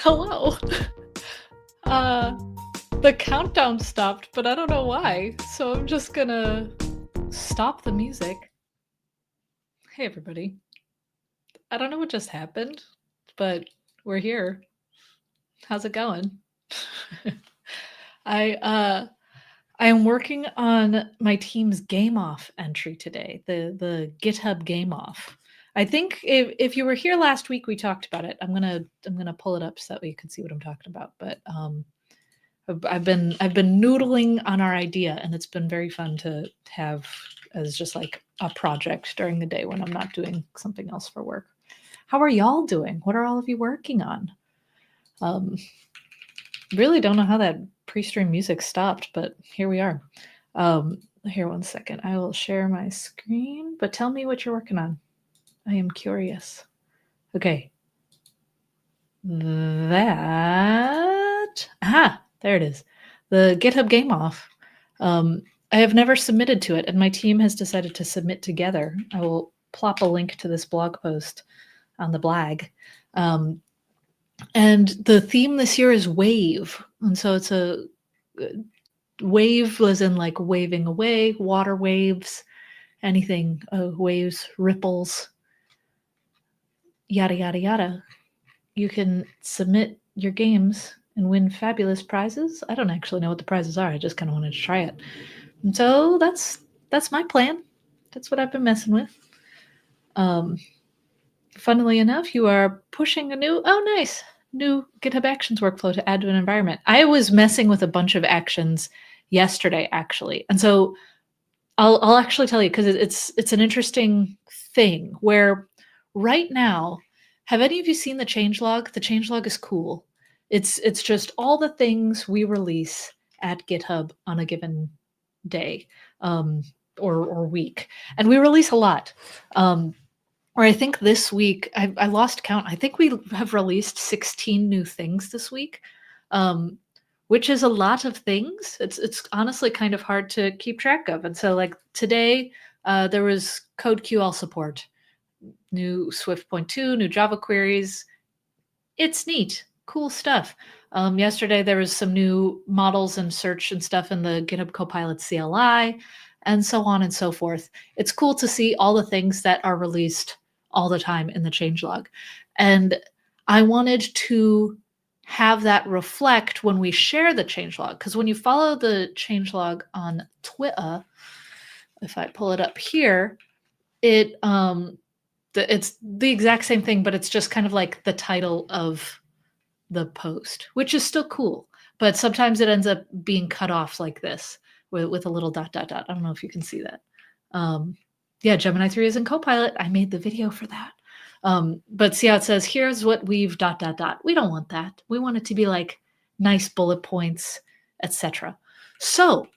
Hello. Uh, the countdown stopped, but I don't know why. So I'm just gonna stop the music. Hey, everybody. I don't know what just happened, but we're here. How's it going? I I am working on my team's game off entry today, the GitHub game off. I think if you were here last week, we talked about it. I'm gonna pull it up so that way you can see what I'm talking about. But I've been noodling on our idea, and it's been very fun to have as just like a project during the day when I'm not doing something else for work. How are y'all doing? What are all of you working on? Um, really don't know how that pre-stream music stopped, but here we are. Here, one second. I will share my screen, but tell me what you're working on. I am curious. Okay. There it is. The GitHub game off. I have never submitted to it, and my team has decided to submit together. I will plop a link to this blog post on the blag. And the theme this year is wave. And so it's a wave was in like waving away, water waves, anything, waves, ripples, yada, yada, yada. You can submit your games and win fabulous prizes. I don't actually know what the prizes are. I just kind of wanted to try it. And so that's my plan. That's what I've been messing with. Funnily enough, you are pushing a new GitHub Actions workflow to add to an environment. I was messing with a bunch of actions yesterday, actually. And so I'll actually tell you, because it's an interesting thing where right now, have any of you seen the changelog? The changelog is cool. It's just all the things we release at GitHub on a given day or week. And we release a lot. Or I think this week, I lost count. I think we have released 16 new things this week, which is a lot of things. It's honestly kind of hard to keep track of. And so like today, there was CodeQL support, new Swift.2, new Java queries. It's neat, cool stuff. Yesterday, there was some new models and search and stuff in the GitHub Copilot CLI, and so on and so forth. It's cool to see all the things that are released all the time in the changelog. And I wanted to have that reflect when we share the changelog, because when you follow the changelog on Twitter, if I pull it up here, it's the exact same thing, but it's just kind of like the title of the post, which is still cool. But sometimes it ends up being cut off like this with a little dot, dot, dot. I don't know if you can see that. Yeah, Gemini 3 is in Copilot. I made the video for that. But see how it says, here's what we've dot, dot, dot. We don't want that. We want it to be like nice bullet points, etc. So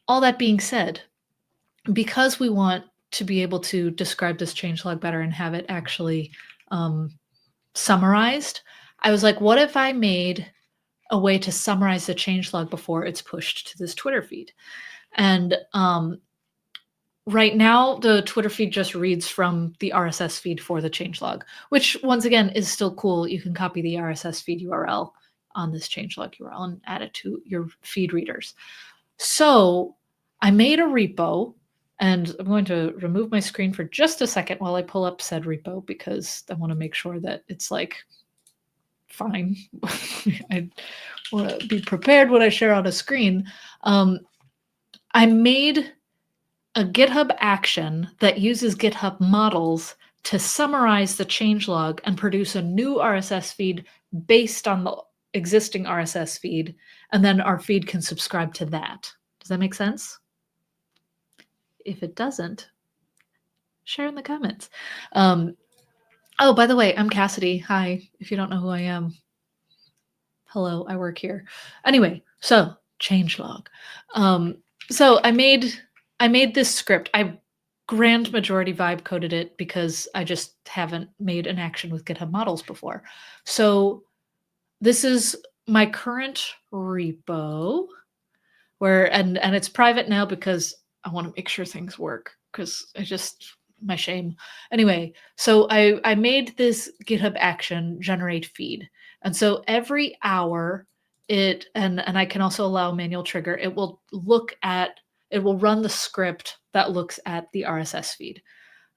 all that being said, because we want to be able to describe this changelog better and have it actually summarized, I was like, what if I made a way to summarize the changelog before it's pushed to this Twitter feed? And right now, the Twitter feed just reads from the RSS feed for the changelog, which once again is still cool. You can copy the RSS feed URL on this changelog URL and add it to your feed readers. So I made a repo, and I'm going to remove my screen for just a second while I pull up said repo, because I want to make sure that it's like fine. I want to be prepared when I share on a screen. I made a GitHub action that uses GitHub models to summarize the changelog and produce a new RSS feed based on the existing RSS feed, and then our feed can subscribe to that. Does that make sense? If it doesn't, share in the comments. Oh, by the way, I'm Cassidy. Hi, if you don't know who I am. Hello, I work here. Anyway, so changelog. So I made this script. I grand majority vibe coded it because I just haven't made an action with GitHub models before. So this is my current repo, where and it's private now because I want to make sure things work, because my shame. Anyway, so I made this GitHub action generate feed. And so every hour and I can also allow manual trigger, it will run the script that looks at the RSS feed.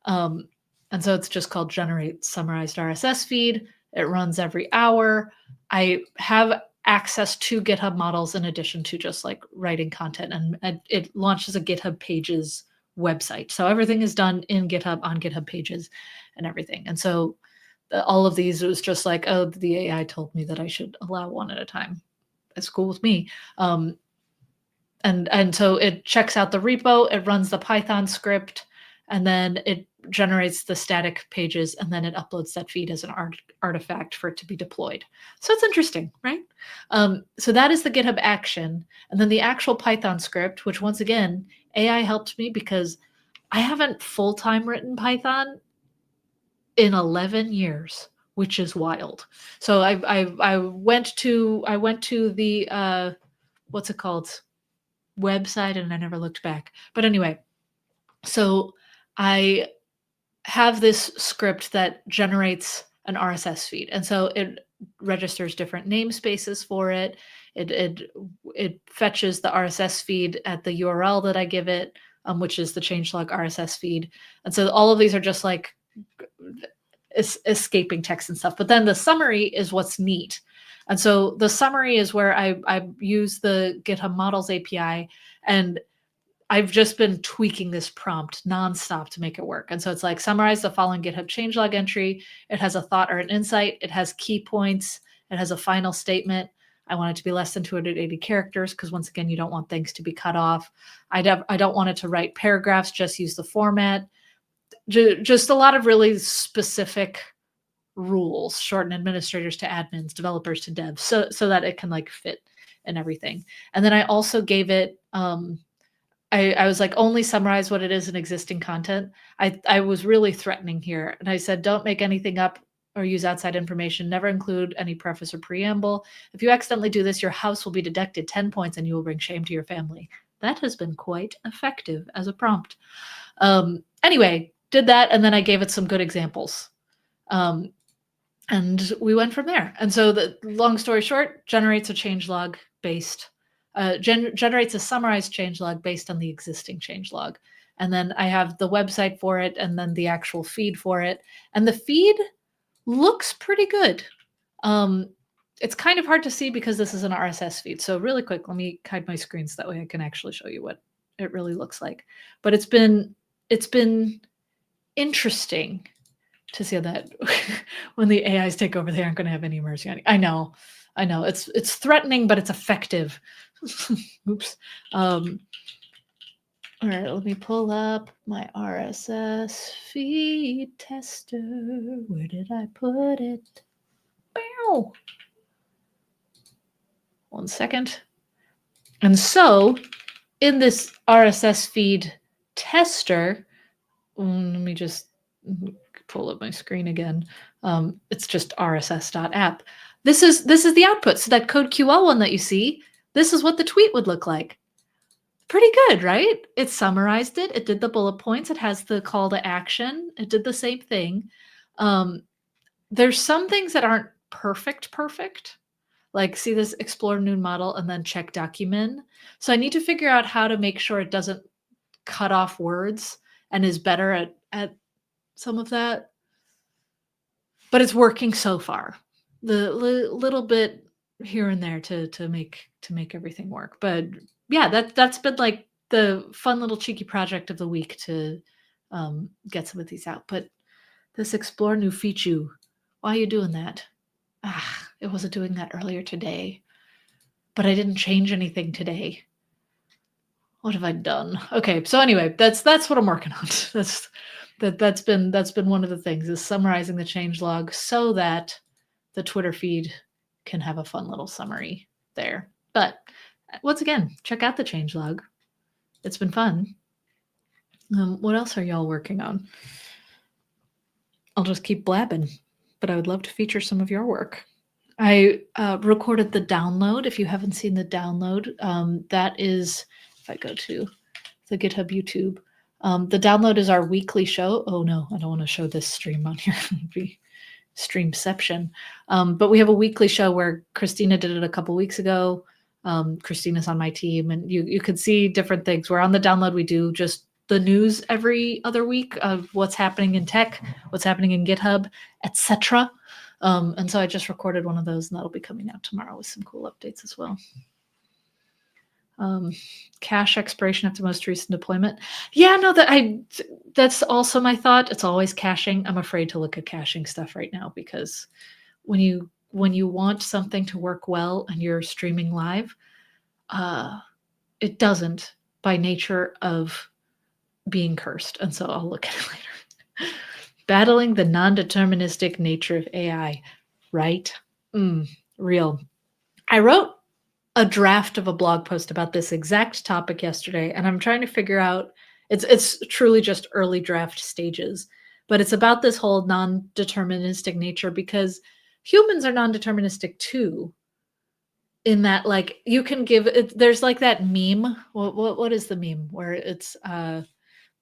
Um, and so it's just called generate summarized RSS feed. It runs every hour. I have access to GitHub models in addition to just like writing content, and it launches a GitHub Pages website. So everything is done in GitHub on GitHub Pages and everything. And so all of these, it was just like, oh, the AI told me that I should allow one at a time. It's cool with me. And so it checks out the repo, it runs the Python script, and then it generates the static pages, and then it uploads that feed as an artifact for it to be deployed. So it's interesting, right? So that is the GitHub action. And then the actual Python script, which once again, AI helped me because I haven't full-time written Python in 11 years, which is wild. So I went to the what's it called? Website, and I never looked back. But anyway, so I have this script that generates an RSS feed. And so it registers different namespaces for it. It fetches the RSS feed at the URL that I give it, which is the changelog RSS feed. And so all of these are just like escaping text and stuff. But then the summary is what's neat. And so the summary is where I use the GitHub Models API, and I've just been tweaking this prompt nonstop to make it work. And so it's like, summarize the following GitHub changelog entry. It has a thought or an insight. It has key points. It has a final statement. I want it to be less than 280 characters because once again, you don't want things to be cut off. I don't want it to write paragraphs, just use the format. Just a lot of really specific rules, shorten administrators to admins, developers to devs, so that it can like fit and everything. And then I also gave it, I was like, only summarize what it is in existing content. I was really threatening here. And I said, don't make anything up or use outside information. Never include any preface or preamble. If you accidentally do this, your house will be deducted 10 points and you will bring shame to your family. That has been quite effective as a prompt. Anyway, did that. And then I gave it some good examples. And we went from there. And so the long story short, generates a changelog based, generates a summarized changelog based on the existing changelog. And then I have the website for it and then the actual feed for it. And the feed looks pretty good. It's kind of hard to see because this is an RSS feed. So really quick, let me hide my screen so that way I can actually show you what it really looks like. But it's been interesting to see that when the AIs take over, they aren't going to have any mercy on you. I know. It's threatening, but it's effective. Oops. All right, let me pull up my RSS feed tester. Where did I put it? Bow. 1 second. And so in this RSS feed tester, let me just pull up my screen again. It's just rss.app. This is the output. So that code QL one that you see, this is what the tweet would look like. Pretty good, right? It summarized it. It did the bullet points. It has the call to action. It did the same thing. There's some things that aren't perfect. Like see this explore new model and then check document. So I need to figure out how to make sure it doesn't cut off words and is better at some of that. But it's working so far. The little bit here and there to make everything work. But yeah, that's been like the fun little cheeky project of the week to get some of these out. But this explore new feature, why are you doing that? It wasn't doing that earlier today, but I didn't change anything today. What have I done? Okay, so anyway, that's what I'm working on. That's been one of the things, is summarizing the changelog so that the Twitter feed can have a fun little summary there. But once again, check out the changelog. It's been fun. What else are y'all working on? I'll just keep blabbing, but I would love to feature some of your work. I recorded the download. If you haven't seen the download, that is, if I go to the GitHub YouTube, the download is our weekly show. Oh no, I don't want to show this stream on here. It'd be streamception. But we have a weekly show where Christina did it a couple weeks ago. Christina's on my team, and you could see different things. Where on the download, we do just the news every other week of what's happening in tech, what's happening in GitHub, etc. And so I just recorded one of those, and that'll be coming out tomorrow with some cool updates as well. Cache expiration after most recent deployment. Yeah, no, that's also my thought. It's always caching. I'm afraid to look at caching stuff right now because when you want something to work well and you're streaming live, it doesn't by nature of being cursed. And so I'll look at it later. Battling the non-deterministic nature of AI, right? Real. I wrote a draft of a blog post about this exact topic yesterday, and I'm trying to figure out, it's truly just early draft stages, but it's about this whole non-deterministic nature because humans are non-deterministic too, in that like you can give it, there's like that meme. What is the meme where it's where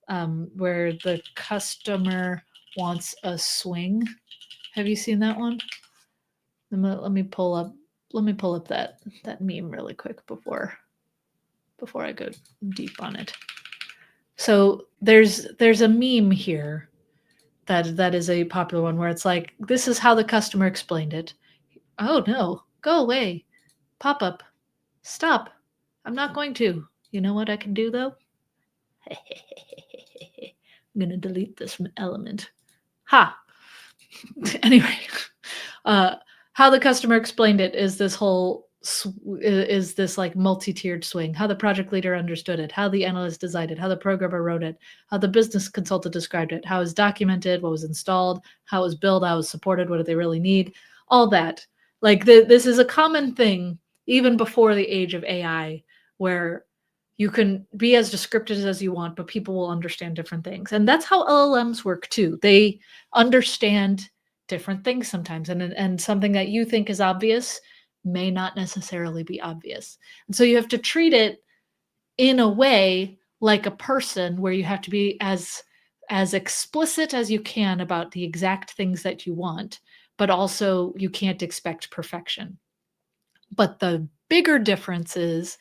the customer wants a swing? Have you seen that one? Let me pull up that meme really quick before I go deep on it. So there's a meme here that is a popular one where it's like, this is how the customer explained it. Oh no, go away. Pop up. Stop. I'm not going to. You know what I can do though? I'm gonna delete this from Element. Ha. Anyway, how the customer explained it is this whole is this like multi-tiered swing, how the project leader understood it, how the analyst designed it, how the programmer wrote it, how the business consultant described it, how it was documented, what was installed, how it was built, how it was supported, what did they really need, all that. Like this is a common thing even before the age of AI, where you can be as descriptive as you want, but people will understand different things. And that's how LLMs work too. They understand different things sometimes, and something that you think is obvious may not necessarily be obvious. And so you have to treat it in a way like a person, where you have to be as explicit as you can about the exact things that you want, but also you can't expect perfection. But the bigger difference is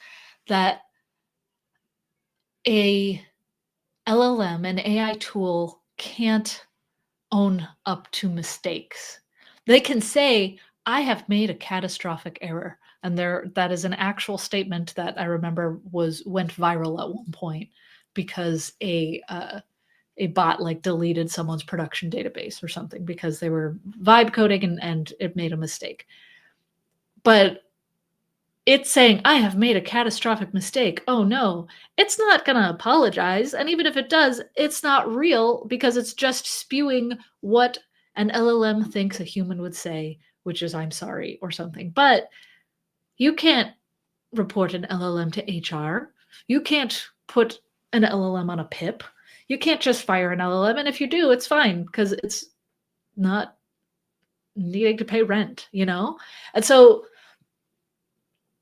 that a LLM, an AI tool, can't own up to mistakes. They can say, I have made a catastrophic error. And that is an actual statement that I remember went viral at one point because a bot like deleted someone's production database or something because they were vibe coding and it made a mistake. But it's saying, I have made a catastrophic mistake. Oh no, it's not going to apologize. And even if it does, it's not real because it's just spewing what an LLM thinks a human would say, which is, I'm sorry or something. But you can't report an LLM to HR. You can't put an LLM on a PIP. You can't just fire an LLM. And if you do, it's fine because it's not needing to pay rent, you know? And so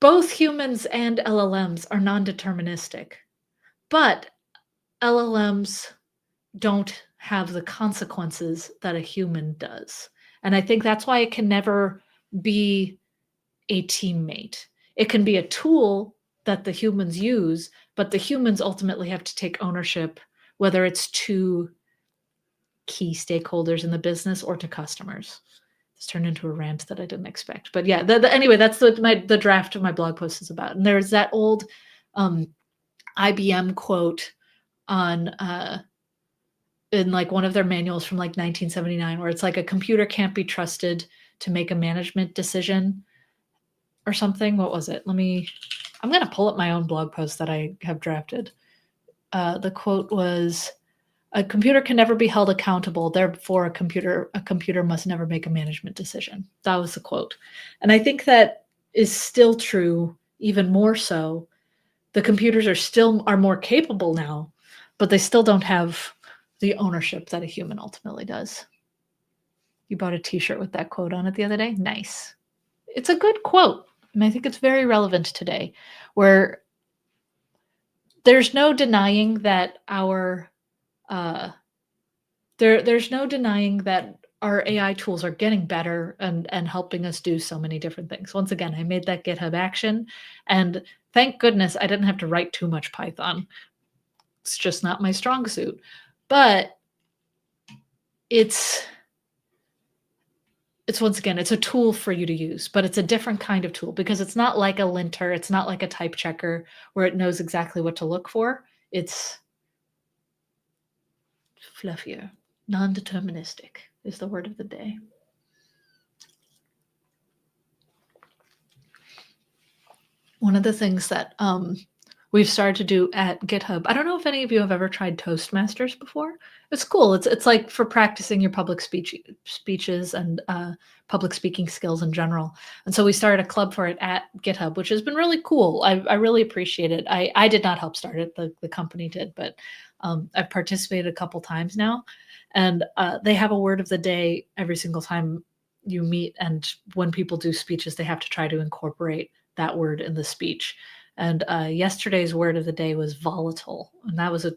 both humans and LLMs are non-deterministic, but LLMs don't have the consequences that a human does. And I think that's why it can never be a teammate. It can be a tool that the humans use, but the humans ultimately have to take ownership, whether it's to key stakeholders in the business or to customers. It's turned into a rant that I didn't expect. But yeah, anyway, that's the draft of my blog post is about. And there's that old IBM quote on in like one of their manuals from like 1979, where it's like, a computer can't be trusted to make a management decision or something. What was it? I'm going to pull up my own blog post that I have drafted. The quote was, a computer can never be held accountable, therefore a computer must never make a management decision. That was the quote. And I think that is still true, even more so. The computers are more capable now, but they still don't have the ownership that a human ultimately does. You bought a t-shirt with that quote on it the other day? Nice. It's a good quote, and I think it's very relevant today, where there's no denying that there's no denying that our AI tools are getting better and helping us do so many different things. Once again, I made that GitHub action, and thank goodness I didn't have to write too much Python. It's just not my strong suit. But it's once again, it's a tool for you to use, but it's a different kind of tool because it's not like a linter, it's not like a type checker where it knows exactly what to look for. It's fluffier. Non-deterministic is the word of the day. One of the things that we've started to do at GitHub, I don't know if any of you have ever tried Toastmasters before. It's cool. It's like for practicing your public speeches and public speaking skills in general. And so we started a club for it at GitHub, which has been really cool. I really appreciate it. I did not help start it. The company did, but I've participated a couple times now. And they have a word of the day every single time you meet. And when people do speeches, they have to try to incorporate that word in the speech. And yesterday's word of the day was volatile. And that was a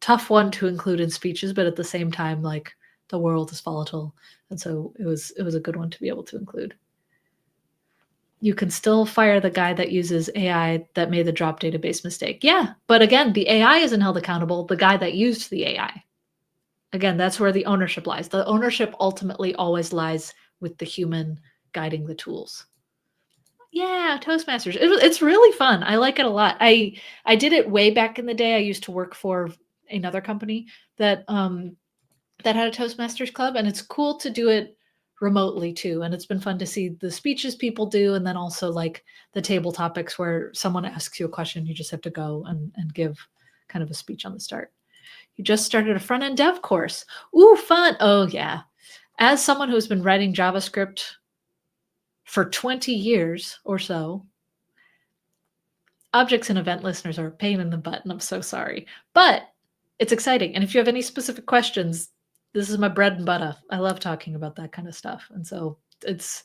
tough one to include in speeches, but at the same time, like, the world is volatile. And so it was a good one to be able to include. You can still fire the guy that uses AI that made the drop database mistake. Yeah, but again, the AI isn't held accountable, the guy that used the AI. Again, that's where the ownership lies. The ownership ultimately always lies with the human guiding the tools. Yeah, Toastmasters. It's really fun. I like it a lot. I did it way back in the day. I used to work for another company that that had a Toastmasters club, and it's cool to do it remotely too. And it's been fun to see the speeches people do, and then also like the table topics where someone asks you a question, you just have to go and give kind of a speech on the start. You just started a front end dev course. Ooh, fun. Oh yeah. As someone who's been writing JavaScript for 20 years or so, objects and event listeners are a pain in the butt, and I'm so sorry. But it's exciting. And if you have any specific questions, this is my bread and butter. I love talking about that kind of stuff. And so it's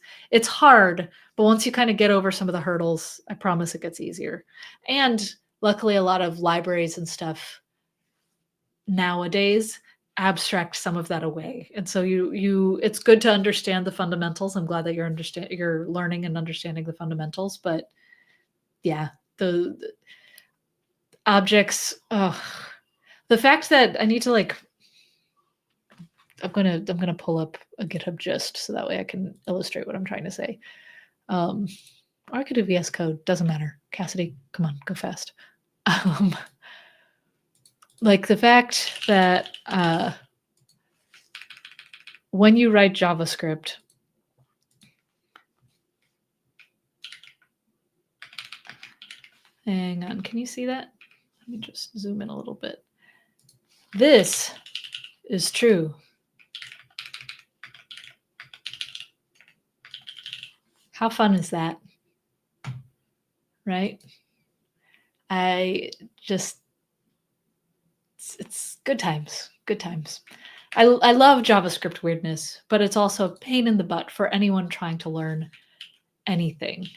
hard, but once you kind of get over some of the hurdles, I promise it gets easier. And luckily, a lot of libraries and stuff nowadays abstract some of that away. And so it's good to understand the fundamentals. I'm glad that you're learning and understanding the fundamentals, but yeah, the objects, the fact that I need to like, I'm gonna pull up a GitHub gist so that way I can illustrate what I'm trying to say. Or I could do VS Code, doesn't matter. Cassidy, come on, go fast. Like the fact that when you write JavaScript, hang on, can you see that? Let me just zoom in a little bit. This is true. How fun is that? Right? It's good times, good times. I love JavaScript weirdness, but it's also a pain in the butt for anyone trying to learn anything.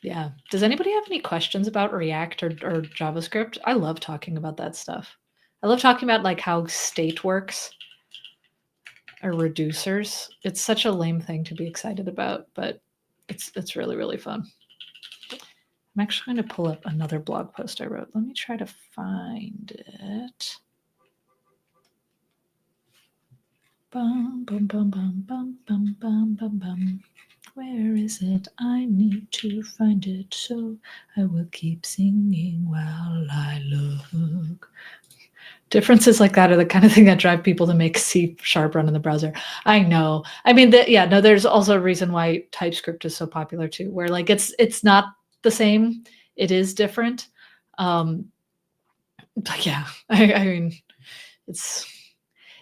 Yeah. Does anybody have any questions about React or JavaScript? I love talking about that stuff. I love talking about like how state works or reducers. It's such a lame thing to be excited about, but it's really, really fun. I'm actually going to pull up another blog post I wrote. Let me try to find it. Bum, bum, bum, bum, bum, bum, bum, bum, bum. Where is it? I need to find it, so I will keep singing while I look. Differences like that are the kind of thing that drive people to make C# run in the browser. I know. I mean, there's also a reason why TypeScript is so popular too, where like it's not the same. It is different. But yeah, I mean, it's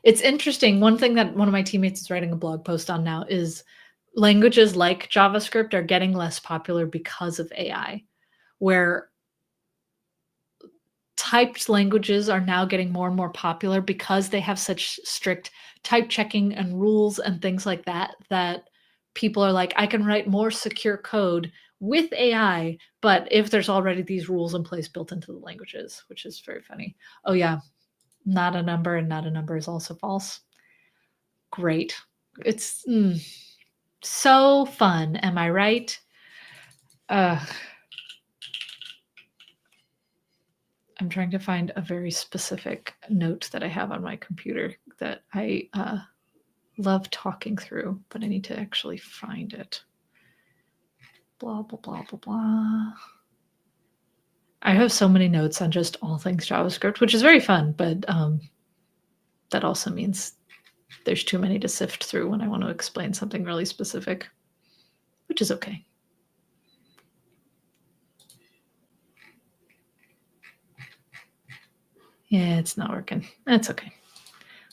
interesting. One thing that one of my teammates is writing a blog post on now is languages like JavaScript are getting less popular because of AI, where typed languages are now getting more and more popular because they have such strict type checking and rules and things like that, that people are like, I can write more secure code with AI, but if there's already these rules in place built into the languages, which is very funny. Oh yeah. not a number and not a number is also false. Great. It's so fun. Am I right? I'm trying to find a very specific note that I have on my computer that I love talking through, but I need to actually find it. Blah, blah, blah, blah, blah. I have so many notes on just all things JavaScript, which is very fun, but that also means there's too many to sift through when I want to explain something really specific, which is okay. Yeah, it's not working. That's okay.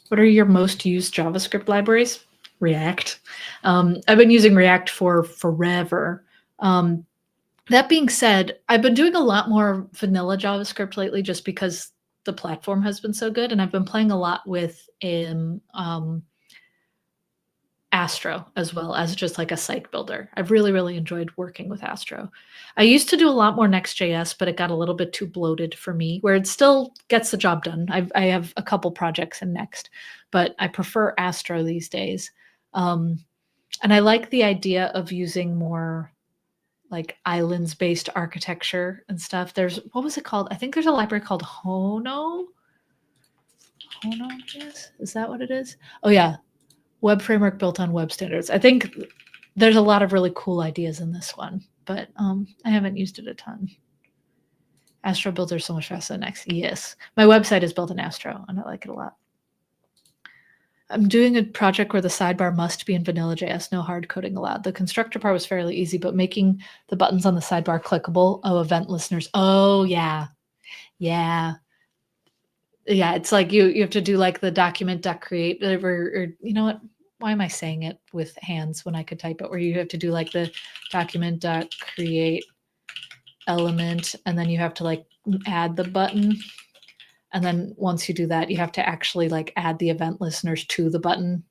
What are your most used JavaScript libraries? React. I've been using React for forever. That being said, I've been doing a lot more vanilla JavaScript lately just because the platform has been so good, and I've been playing a lot with Astro as well as just like a site builder. I've really, really enjoyed working with Astro. I used to do a lot more Next.js, but it got a little bit too bloated for me, where it still gets the job done. I have a couple projects in Next, but I prefer Astro these days. And I like the idea of using more like islands-based architecture and stuff. There's, what was it called? I think there's a library called Hono. Hono.js? Is that what it is? Oh yeah, web framework built on web standards. I think there's a lot of really cool ideas in this one, but I haven't used it a ton. Astro builds are so much faster than Next. Yes, my website is built in Astro, and I like it a lot. I'm doing a project where the sidebar must be in Vanilla.js, no hard coding allowed. The constructor part was fairly easy, but making the buttons on the sidebar clickable. Oh, event listeners. Oh, yeah. Yeah. Yeah, it's like you have to do like the document.create or you know what? Why am I saying it with hands when I could type it? Where you have to do like the document.create element, and then you have to like add the button. And then once you do that, you have to actually like add the event listeners to the button.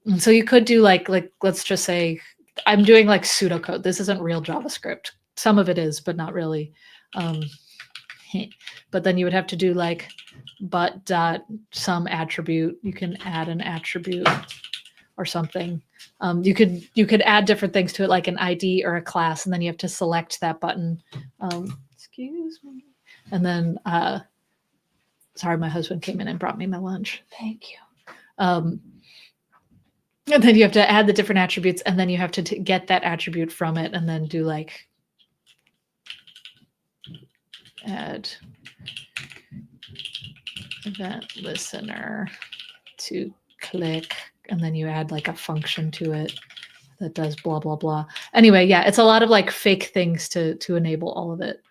And so you could do like let's just say I'm doing like pseudocode. This isn't real JavaScript. Some of it is, but not really. But then you would have to do like but dot some attribute. You can add an attribute or something. You could add different things to it, like an ID or a class, and then you have to select that button. Excuse me. And then sorry, my husband came in and brought me my lunch. Thank you. And then you have to add the different attributes, and then you have to get that attribute from it, and then do like add event listener to click, and then you add like a function to it that does blah, blah, blah. Anyway, yeah, it's a lot of like fake things to enable all of it.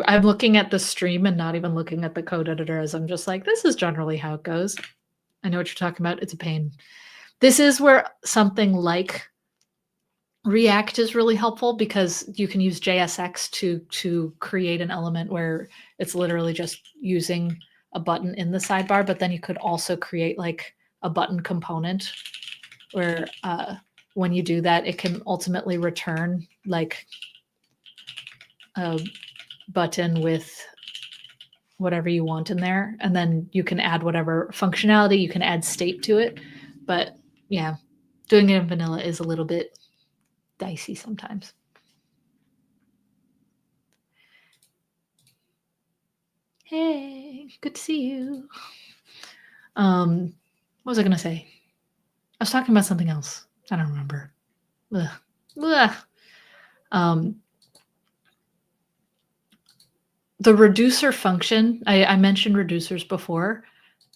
I'm looking at the stream and not even looking at the code editor, as I'm just like, this is generally how it goes. I know what you're talking about. It's a pain. This is where something like React is really helpful, because you can use JSX to create an element where it's literally just using a button in the sidebar, but then you could also create like a button component where when you do that, it can ultimately return like a button with whatever you want in there, and then you can add whatever functionality, you can add state to it. But yeah, doing it in vanilla is a little bit dicey sometimes. Hey, good to see you. What was I gonna say? I was talking about something else. I don't remember. Ugh. Ugh. The reducer function, I mentioned reducers before.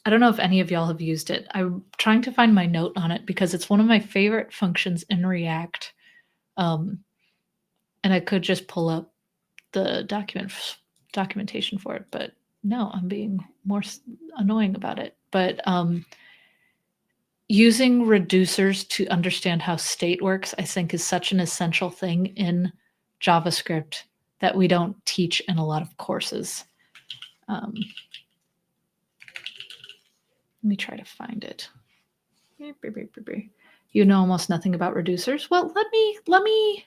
I don't know if any of y'all have used it. I'm trying to find my note on it because it's one of my favorite functions in React. And I could just pull up the documentation for it, but no, I'm being more annoying about it. But using reducers to understand how state works, I think, is such an essential thing in JavaScript that we don't teach in a lot of courses. Let me try to find it. You know almost nothing about reducers? Well, let me,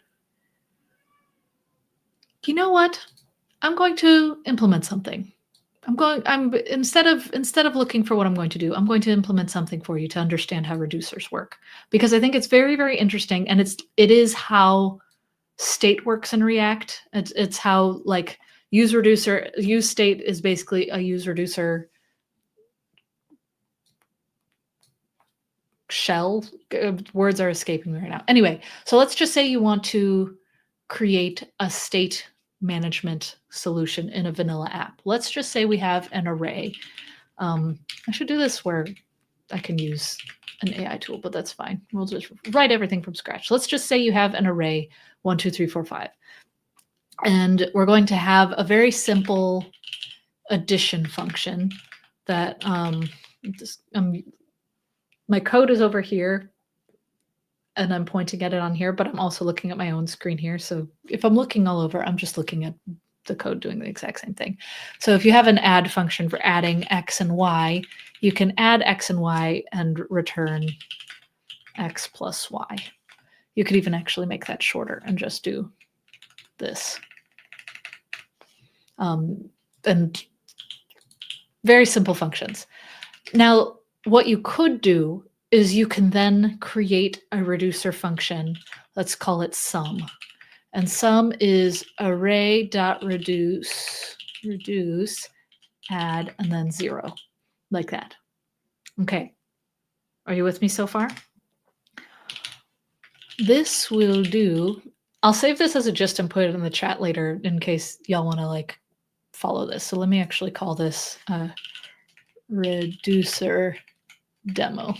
you know what? I'm going to implement something. I'm instead of looking for what I'm going to do, I'm going to implement something for you to understand how reducers work. Because I think it's very, very interesting, and it is how state works in React. It's how like use state is basically a use reducer shell. Words are escaping me right now. Anyway, so let's just say you want to create a state management solution in a vanilla app. Let's just say we have an array. I should do this where I can use an AI tool, but that's fine. We'll just write everything from scratch. Let's just say you have an array 1, 2, 3, 4, 5. And we're going to have a very simple addition function that my code is over here and I'm pointing at it on here, but I'm also looking at my own screen here. So if I'm looking all over, I'm just looking at the code doing the exact same thing. So if you have an add function for adding X and Y, you can add X and Y and return X plus Y. You could even actually make that shorter and just do this. And very simple functions. Now, what you could do is you can then create a reducer function. Let's call it sum. And sum is array.reduce, add, and then 0, like that. Okay. Are you with me so far? This will do. I'll save this as a gist and put it in the chat later in case y'all want to like follow this. So let me actually call this reducer demo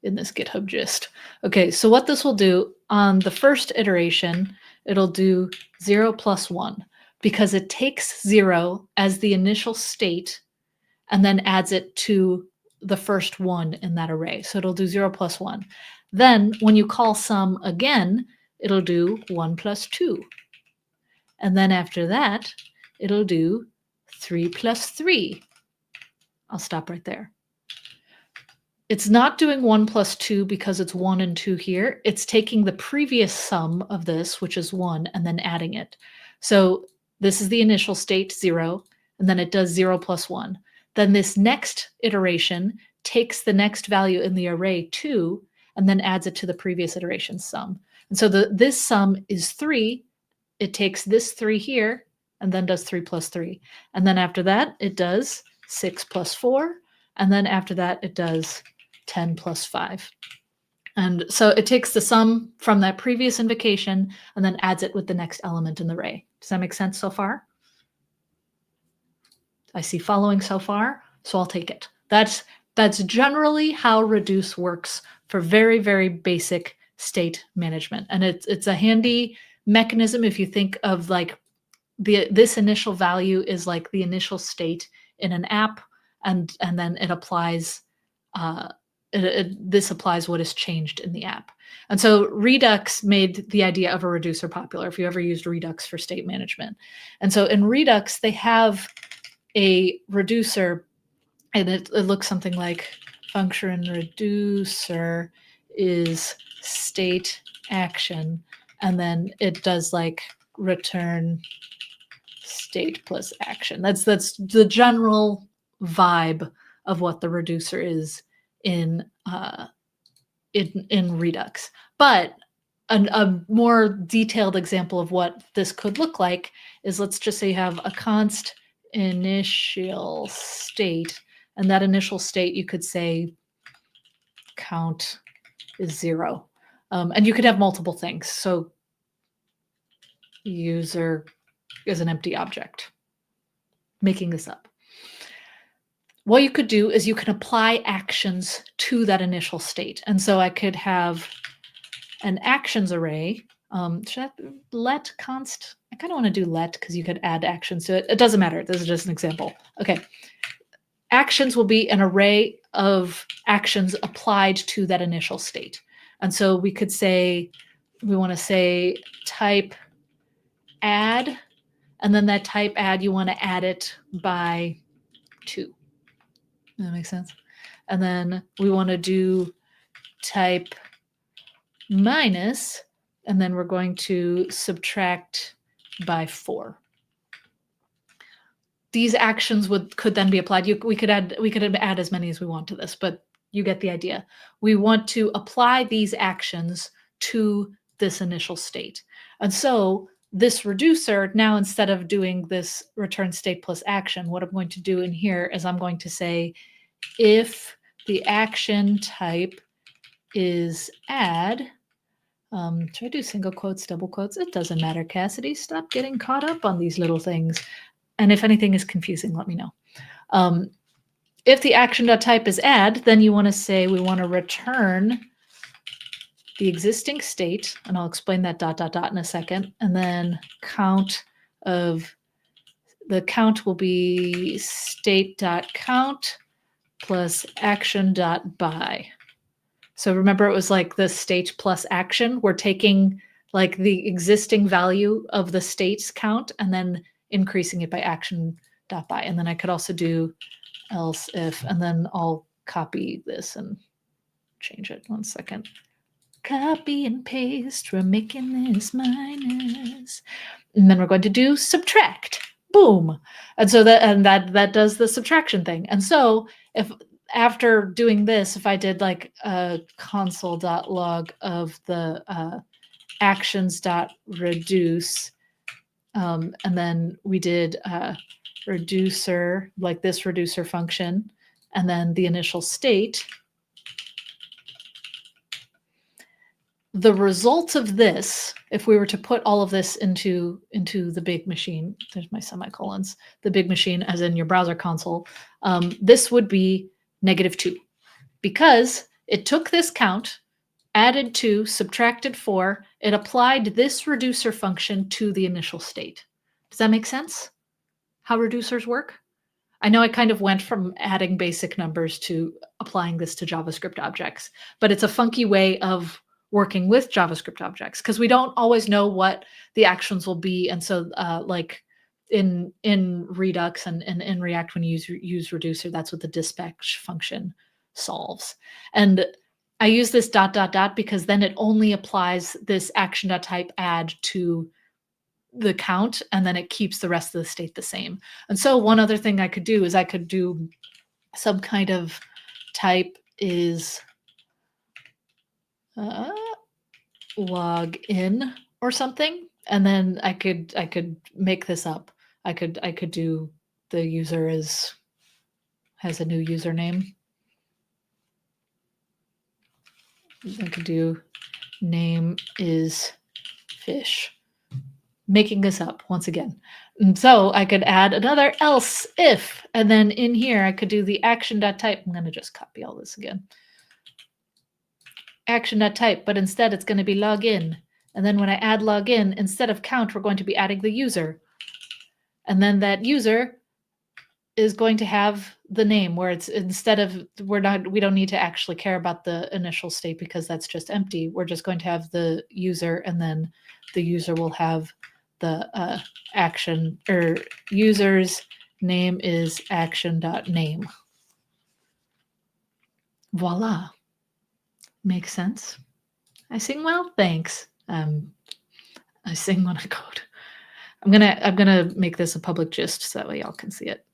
in this GitHub gist. Okay, so what this will do on the first iteration, it'll do 0 plus 1 because it takes 0 as the initial state and then adds it to the first 1 in that array. So it'll do 0 plus 1. Then when you call sum again, it'll do 1 plus 2. And then after that, it'll do 3 plus 3. I'll stop right there. It's not doing 1 plus 2 because it's 1 and 2 here. It's taking the previous sum of this, which is 1, and then adding it. So this is the initial state, 0, and then it does 0 plus 1. Then this next iteration takes the next value in the array, 2, and then adds it to the previous iteration's sum. And so this sum is 3. It takes this 3 here, and then does 3 plus 3. And then after that, it does 6 plus 4. And then after that, it does 10 plus 5. And so it takes the sum from that previous invocation and then adds it with the next element in the array. Does that make sense so far? I see following so far, so I'll take it. That's generally how reduce works for very, very basic state management. And it's a handy mechanism if you think of like this initial value is like the initial state in an app, and then it applies this applies what is changed in the app. And so Redux made the idea of a reducer popular, if you ever used Redux for state management. And so in Redux, they have a reducer, and it looks something like function reducer is state action, and then it does like return state plus action. That's the general vibe of what the reducer is in Redux. But a more detailed example of what this could look like is, let's just say you have a const initial state, and that initial state you could say count is 0. And you could have multiple things. So user is an empty object, making this up. What you could do is you can apply actions to that initial state. And so I could have an actions array. Should I let const? I kind of want to do let because you could add actions to it. It doesn't matter. This is just an example. Okay. Actions will be an array of actions applied to that initial state. And so we could say, we want to say type add, and then that type add, you want to add it by 2. Does that make sense? And then we want to do type minus, and then we're going to subtract by 4. these actions could then be applied. We could add as many as we want to this, but you get the idea. We want to apply these actions to this initial state. And so this reducer, now instead of doing this return state plus action, what I'm going to do in here is I'm going to say if the action type is add, should I do single quotes, double quotes? It doesn't matter, Cassidy. Stop getting caught up on these little things. And if anything is confusing, let me know. If the action.type is add, then you want to say we want to return the existing state, and I'll explain that ... in a second, and then count of the count will be state.count plus action.by. So remember, it was like the state plus action. We're taking like the existing value of the state's count and then increasing it by action.by. And then I could also do else if, and then I'll copy this and change it. 1 second. Copy and paste. We're making this minus. And then we're going to do subtract. Boom. And so that does the subtraction thing. And so if after doing this, if I did like a console.log of the actions.reduce, and then we did reducer, like this reducer function, and then the initial state, the result of this, if we were to put all of this into the big machine, there's my semicolons, the big machine as in your browser console, this would be -2, because it took this count, added 2, subtracted 4, it applied this reducer function to the initial state. Does that make sense? How reducers work? I know I kind of went from adding basic numbers to applying this to JavaScript objects, but it's a funky way of working with JavaScript objects because we don't always know what the actions will be. And so like in Redux and in React, when you use reducer, that's what the dispatch function solves. And I use this ... because then it only applies this action.type add to the count, and then it keeps the rest of the state the same. And so one other thing I could do is I could do some kind of type is log in or something, and then I could make this up. I could do the user has a new username. I could do name is fish. Making this up once again. And so I could add another else if, and then in here I could do the action.type. I'm going to just copy all this again. Action.type, but instead it's going to be login. And then when I add login, instead of count, we're going to be adding the user. And then that user is going to have the name where it's instead of, we don't need to actually care about the initial state because that's just empty. We're just going to have the user, and then the user will have the action, or user's name is action.name. Voila. Makes sense. I sing well, thanks. I sing when I code. I'm gonna make this a public gist so that way y'all can see it.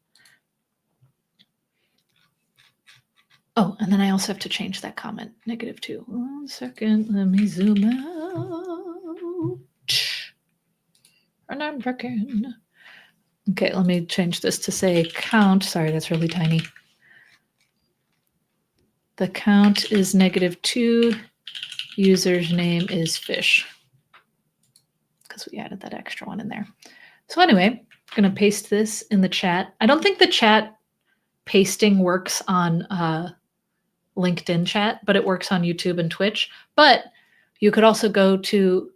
Oh, and then I also have to change that comment, -2. 1 second, let me zoom out. And I'm working. Okay, let me change this to say count. Sorry, that's really tiny. The count is -2. User's name is fish. Because we added that extra one in there. So anyway, I'm going to paste this in the chat. I don't think the chat pasting works on LinkedIn chat, but it works on YouTube and Twitch. But you could also go to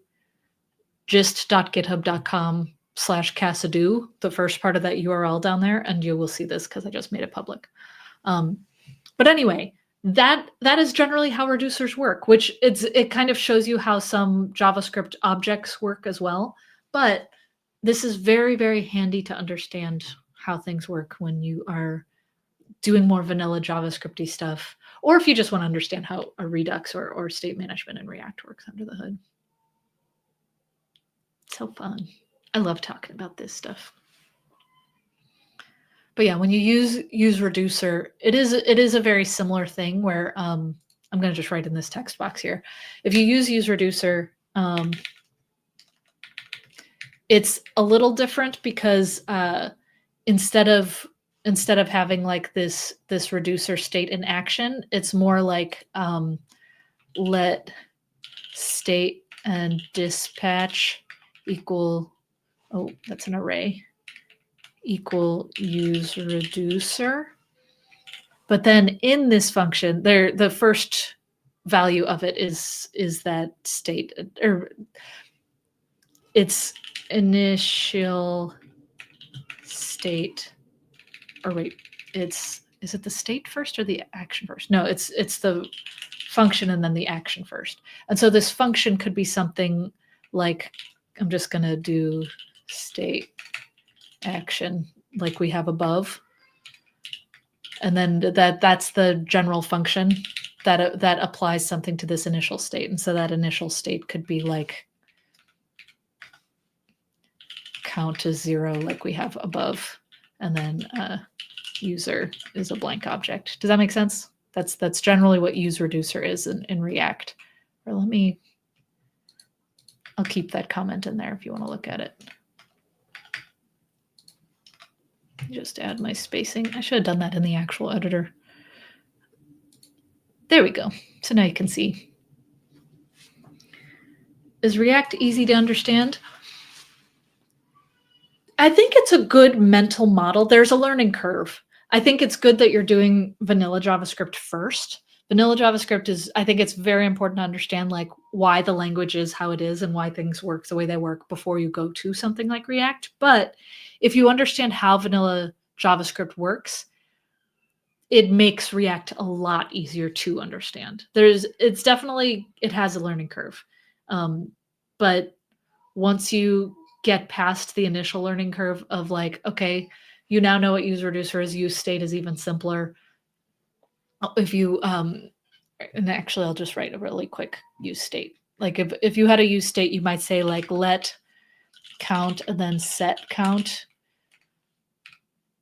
gist.github.com/Cassidy, the first part of that URL down there, and you will see this because I just made it public. But anyway, that is generally how reducers work, which it kind of shows you how some JavaScript objects work as well. But this is very, very handy to understand how things work when you are doing more vanilla JavaScripty stuff, or if you just want to understand how a Redux or state management in React works under the hood. So fun. I love talking about this stuff. But yeah, when you use reducer, it is a very similar thing where I'm going to just write in this text box here. If you use reducer, it's a little different because instead of having like this reducer state in action, it's more like let state and dispatch equal, oh, that's an array, equal use reducer. But then in this function, the first value of it is that state, or its initial state, or wait, is it the state first or the action first? No, it's the function and then the action first. And so this function could be something like, I'm just going to do state action like we have above. And then that's the general function that applies something to this initial state. And so that initial state could be like count to 0 like we have above. And then user is a blank object. Does that make sense? That's generally what use reducer is in React. Or I'll keep that comment in there if you want to look at it. Just add my spacing. I should have done that in the actual editor. There we go. So now you can see. Is React easy to understand? I think it's a good mental model. There's a learning curve. I think it's good that you're doing vanilla JavaScript first. Vanilla JavaScript is, I think it's very important to understand like why the language is how it is and why things work the way they work before you go to something like React. But if you understand how vanilla JavaScript works, it makes React a lot easier to understand. It has a learning curve. But once you get past the initial learning curve of like, okay, you now know what use reducer is, use state is even simpler. If you, and actually I'll just write a really quick use state. Like if you had a use state, you might say like let count and then set count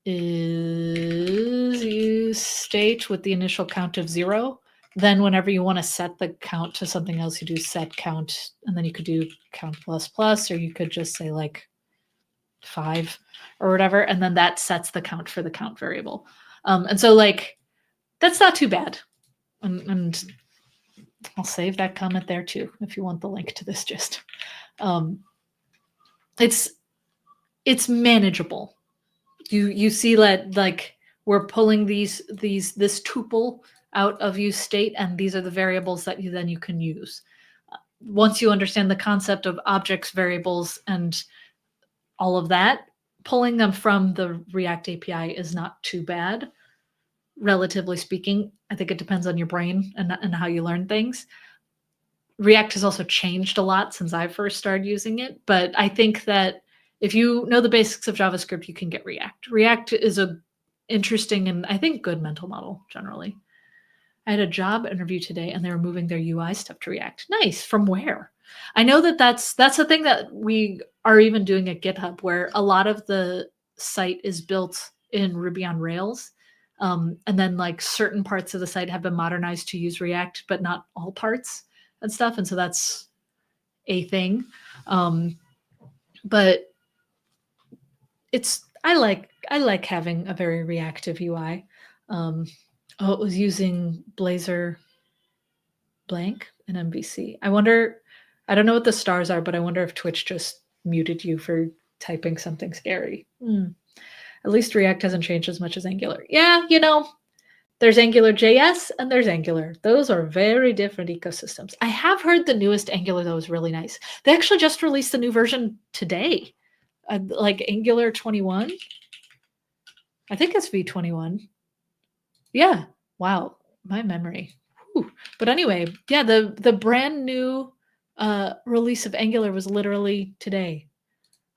is use state with the initial count of 0. Then whenever you want to set the count to something else, you do set count, and then you could do count plus plus, or you could just say like 5 or whatever, and then that sets the count for the count variable. And so like that's not too bad. And I'll save that comment there too if you want the link to this gist. It's manageable. You see that like we're pulling this tuple out of use state, and these are the variables that you can use. Once you understand the concept of objects, variables, and all of that, pulling them from the React API is not too bad, relatively speaking. I think it depends on your brain and how you learn things. React has also changed a lot since I first started using it, but I think that if you know the basics of JavaScript, you can get React. React is a interesting and I think good mental model generally. I had a job interview today and they were moving their UI stuff to React. Nice. From where? I know that's the thing that we are even doing at GitHub, where a lot of the site is built in Ruby on Rails. And then like certain parts of the site have been modernized to use React, but not all parts and stuff. And so that's a thing. But I like having a very reactive UI. It was using Blazor blank in MVC. I don't know what the stars are, but I wonder if Twitch just muted you for typing something scary. At least React hasn't changed as much as Angular. Yeah, there's Angular JS and there's Angular. Those are very different ecosystems. I have heard the newest Angular, though, is really nice. They actually just released the new version today, like Angular 21. I think it's V21. Yeah. Wow. My memory. Whew. But anyway, yeah, the brand new release of Angular was literally today.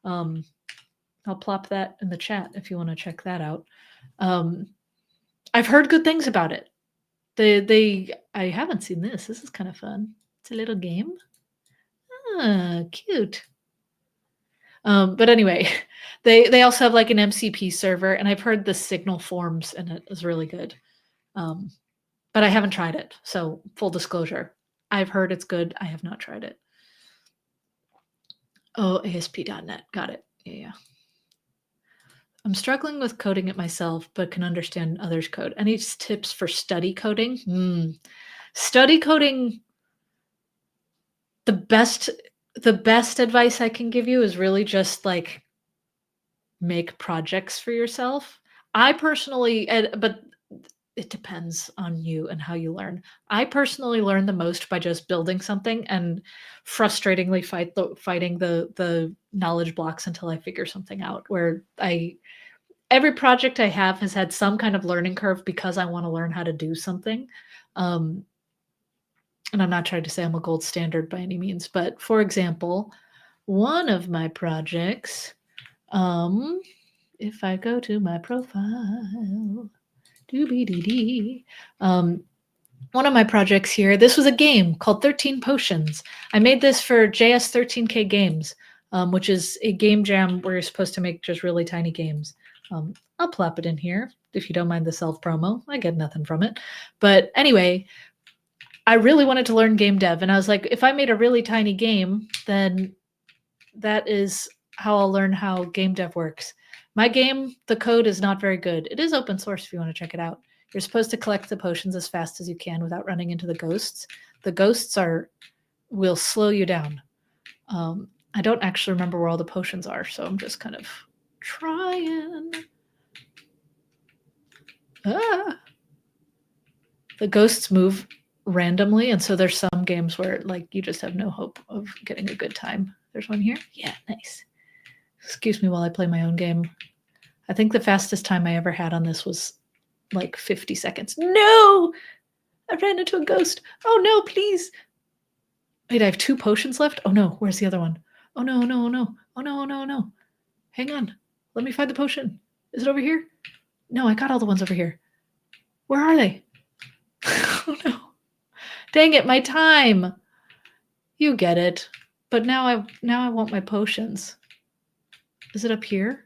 I'll plop that in the chat if you want to check that out. I've heard good things about it. I haven't seen this. This is kind of fun. It's a little game. Ah, cute. But anyway, they also have like an MCP server, and I've heard the Signal Forms in it is really good. But I haven't tried it. So full disclosure, I've heard it's good. I have not tried it. Oh, ASP.NET. Got it. Yeah. I'm struggling with coding it myself, but can understand others' code. Any tips for study coding? Study coding, the best advice I can give you is really just like make projects for yourself. I personally, but it depends on you and how you learn. I personally learn the most by just building something and frustratingly fighting the knowledge blocks until I figure something out. Where every project I have has had some kind of learning curve because I want to learn how to do something. And I'm not trying to say I'm a gold standard by any means, but for example, one of my projects, if I go to my profile, one of my projects here, this was a game called 13 Potions. I made this for JS13K Games, which is a game jam where you're supposed to make just really tiny games. I'll plop it in here if you don't mind the self-promo. I get nothing from it. But anyway, I really wanted to learn game dev, and I was like, if I made a really tiny game, then that is how I'll learn how game dev works. My game, the code is not very good. It is open source if you want to check it out. You're supposed to collect the potions as fast as you can without running into the ghosts. The ghosts will slow you down. I don't actually remember where all the potions are, so I'm just kind of trying. The ghosts move randomly, and so there's some games where like you just have no hope of getting a good time. There's one here. Yeah, nice. Excuse me while I play my own game. I think the fastest time I ever had on this was like 50 seconds. No! I ran into a ghost. Oh no, please. Wait, I have 2 potions left? Oh no, where's the other one? Oh no, no, no. Oh no, no, no. Hang on. Let me find the potion. Is it over here? No, I got all the ones over here. Where are they? Oh no. Dang it, my time. You get it. But now I want my potions. Is it up here?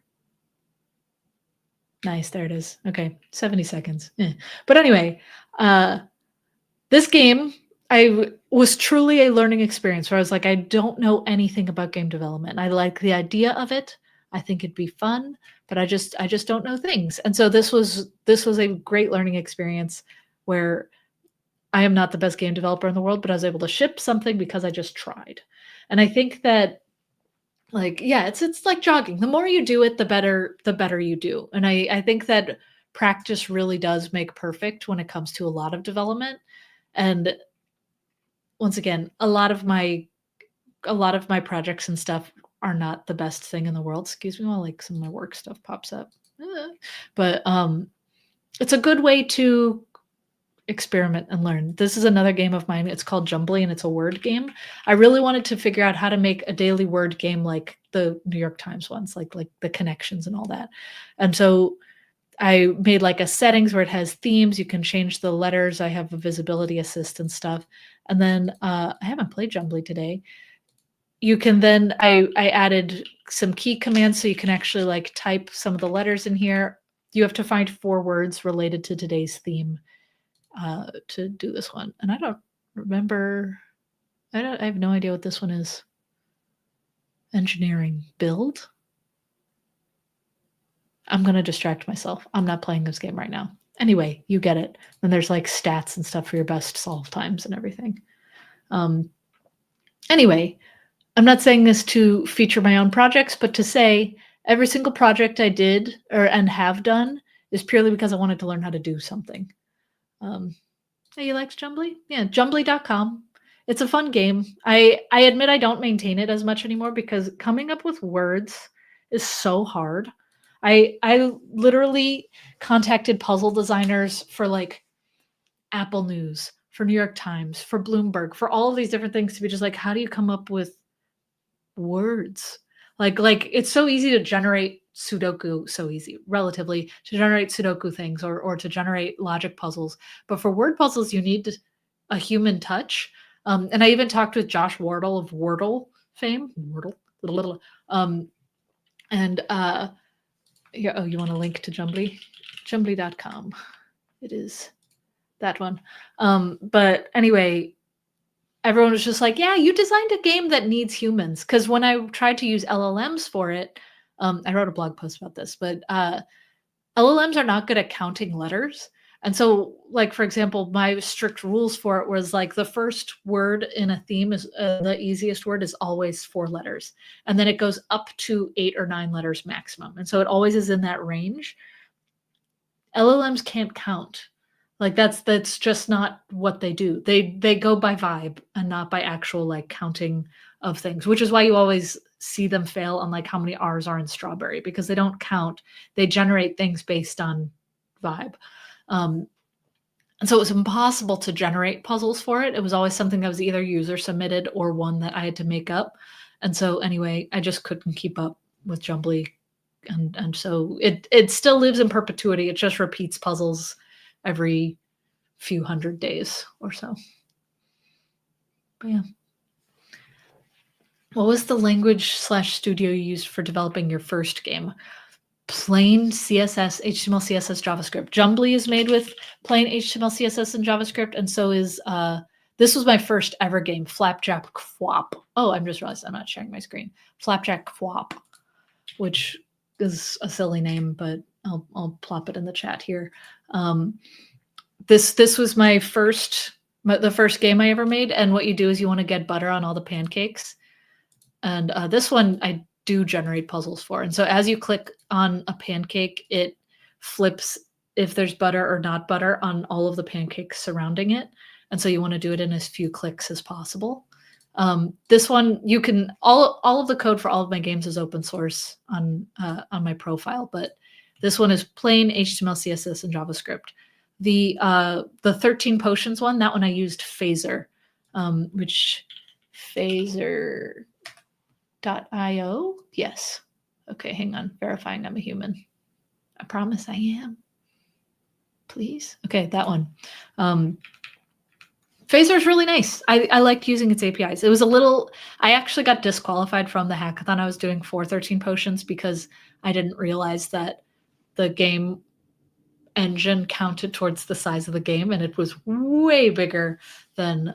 Nice, there it is. Okay, 70 seconds. But anyway, this game was truly a learning experience where I was like, I don't know anything about game development. I like the idea of it. I think it'd be fun, but I just don't know things. And so this was a great learning experience where I am not the best game developer in the world, but I was able to ship something because I just tried. And I think that like, yeah, it's like jogging. The more you do it, the better you do. And I think that practice really does make perfect when it comes to a lot of development. And once again, a lot of my projects and stuff are not the best thing in the world. Excuse me while like some of my work stuff pops up. But it's a good way to experiment and learn. This is another game of mine. It's called Jumbly, and it's a word game. I really wanted to figure out how to make a daily word game like the New York Times ones, like the connections and all that. And so I made like a settings where it has themes. You can change the letters. I have a visibility assist and stuff. And then I haven't played Jumbly today. You can then, I added some key commands so you can actually like type some of the letters in here. You have to find 4 words related to today's theme to do this one. And I don't remember, I have no idea what this one is. Engineering build. I'm going to distract myself. I'm not playing this game right now. Anyway, you get it. Then there's like stats and stuff for your best solve times and everything. Anyway, I'm not saying this to feature my own projects, but to say every single project I did and have done is purely because I wanted to learn how to do something. Hey, you liked Jumbly? Yeah, jumbly.com. It's a fun game. I admit I don't maintain it as much anymore because coming up with words is so hard. I literally contacted puzzle designers for like Apple News, for New York Times, for Bloomberg, for all of these different things to be just like, how do you come up with words? Like it's so easy to generate Sudoku, so easy, relatively, to generate Sudoku things or to generate logic puzzles. But for word puzzles, you need a human touch. And I even talked with Josh Wardle of Wordle fame, And here, oh, you want a link to Jumbly? Jumbly.com. It is that one. But anyway, everyone was just like, yeah, you designed a game that needs humans. Because when I tried to use LLMs for it, I wrote a blog post about this, but LLMs are not good at counting letters. And so, like, for example, my strict rules for it was like the first word in a theme is the easiest word is always 4 letters. And then it goes up to 8 or 9 letters maximum. And so it always is in that range. LLMs can't count. Like that's just not what they do. They go by vibe and not by actual like counting of things, which is why you always see them fail on like how many R's are in strawberry because they don't count. They generate things based on vibe. Um, and so it was impossible to generate puzzles for it. It was always something that was either user submitted or one that I had to make up. And so anyway, I just couldn't keep up with Jumbly. And so it still lives in perpetuity. It just repeats puzzles every few hundred days or so. But yeah. What was the language/studio you used for developing your first game? Plain CSS, HTML, CSS, JavaScript. Jumbly is made with plain HTML, CSS, and JavaScript, and so is this was my first ever game, Flapjack Quap. Oh, I'm just realized I'm not sharing my screen. Flapjack Quap, which is a silly name, but I'll plop it in the chat here. This was my the first game I ever made, and what you do is you want to get butter on all the pancakes. And this one I do generate puzzles for. And so as you click on a pancake, it flips if there's butter or not butter on all of the pancakes surrounding it. And so you want to do it in as few clicks as possible. This one, you can all of the code for all of my games is open source on my profile, but this one is plain HTML, CSS, and JavaScript. The 13 potions one, that one I used Phaser, which Phaser.io. Yes. Okay, hang on. Verifying I'm a human. I promise I am. Please. Okay, that one. Phaser is really nice. I liked using its APIs. It was a little, I actually got disqualified from the hackathon I was doing for 13 potions because I didn't realize that the game engine counted towards the size of the game, and it was way bigger than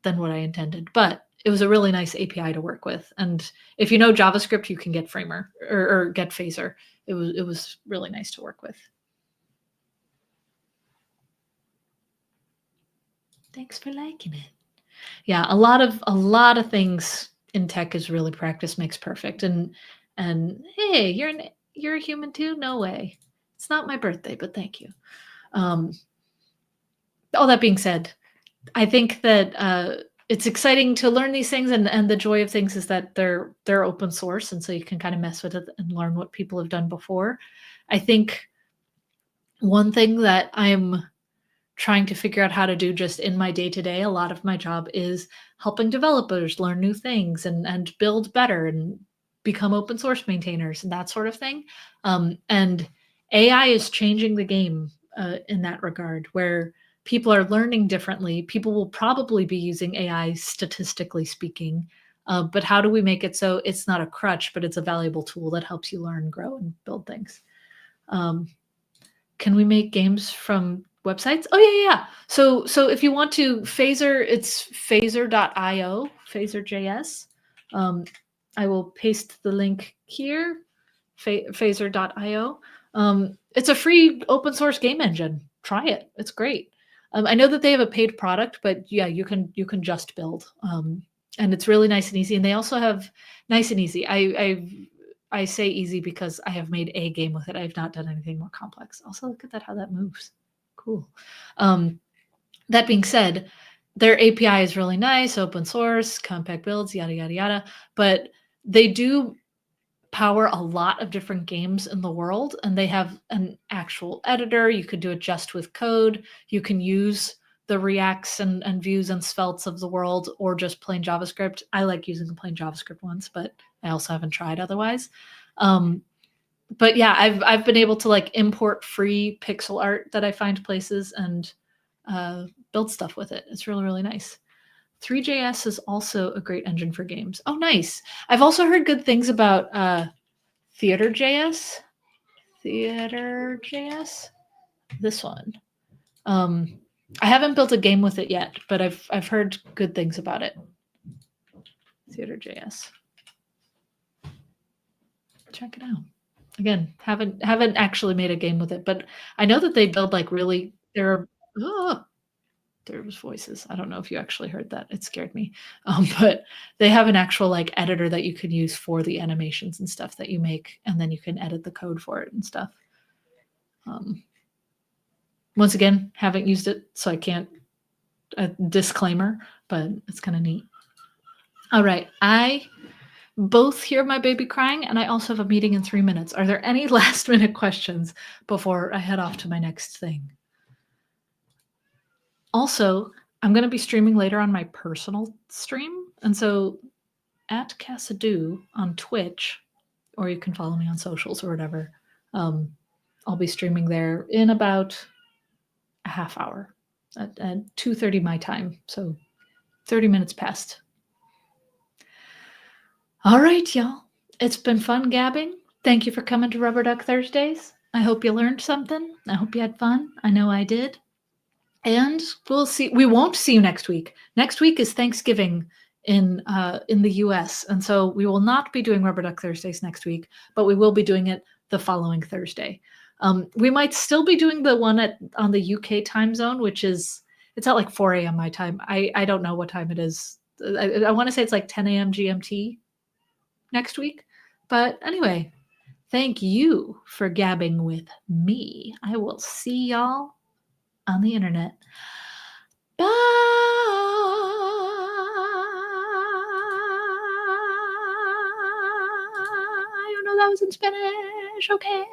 what I intended. But it was a really nice API to work with. And if you know JavaScript, you can get Framer or get Phaser. It was really nice to work with. Thanks for liking it. Yeah, a lot of things in tech is really practice makes perfect. And hey, you're a human too? No way. It's not my birthday, but thank you. All that being said, I think that it's exciting to learn these things, and the joy of things is that they're open source, and so you can kind of mess with it and learn what people have done before. I think one thing that I'm trying to figure out how to do just in my day-to-day, a lot of my job is helping developers learn new things and build better and become open source maintainers and that sort of thing. And AI is changing the game in that regard, where people are learning differently. People will probably be using AI, statistically speaking, but how do we make it so it's not a crutch, but it's a valuable tool that helps you learn, grow, and build things? Can we make games from websites? Oh yeah. So if you want to, Phaser, it's phaser.io, Phaser.js. I will paste the link here, phaser.io. It's a free open source game engine. Try it. It's great. I know that they have a paid product, but yeah, you can just build. And it's really nice and easy. And they also have nice and easy. I say easy because I have made a game with it. I have not done anything more complex. Also, look at that, how that moves. Cool. That being said, their API is really nice, open source, compact builds, yada, yada, yada. But they do power a lot of different games in the world, and they have an actual editor. You could do it just with code. You can use the Reacts and Vues and Sveltes of the world, or just plain JavaScript. I like using the plain JavaScript ones, but I also haven't tried otherwise. But yeah, I've been able to like import free pixel art that I find places and build stuff with it. It's really, really nice. Three.js is also a great engine for games. Oh, nice. I've also heard good things about Theater.js. Theater.js. This one. I haven't built a game with it yet, but I've heard good things about it. Theater.js. Check it out. Again, haven't actually made a game with it, but I know that they build like really there was voices. I don't know if you actually heard that. It scared me. But they have an actual like editor that you can use for the animations and stuff that you make, and then you can edit the code for it and stuff. Once again, haven't used it, so I can't. A disclaimer, but it's kind of neat. All right, I both hear my baby crying, and I also have a meeting in 3 minutes. Are there any last minute questions before I head off to my next thing? Also, I'm going to be streaming later on my personal stream, and so at Cassadoo on Twitch, or you can follow me on socials or whatever. I'll be streaming there in about a half hour at 2:30 my time, so 30 minutes past. All right, y'all. It's been fun gabbing. Thank you for coming to Rubber Duck Thursdays. I hope you learned something. I hope you had fun. I know I did. And we'll see. We won't see you next week. Next week is Thanksgiving in the US, and so we will not be doing Rubber Duck Thursdays next week, but we will be doing it the following Thursday. We might still be doing the one on the UK time zone, which is it's at like 4 a.m. my time. I don't know what time it is. I want to say it's like 10 a.m. GMT next week. But anyway, thank you for gabbing with me. I will see y'all on the internet. Bye. You know that was in Spanish. Okay.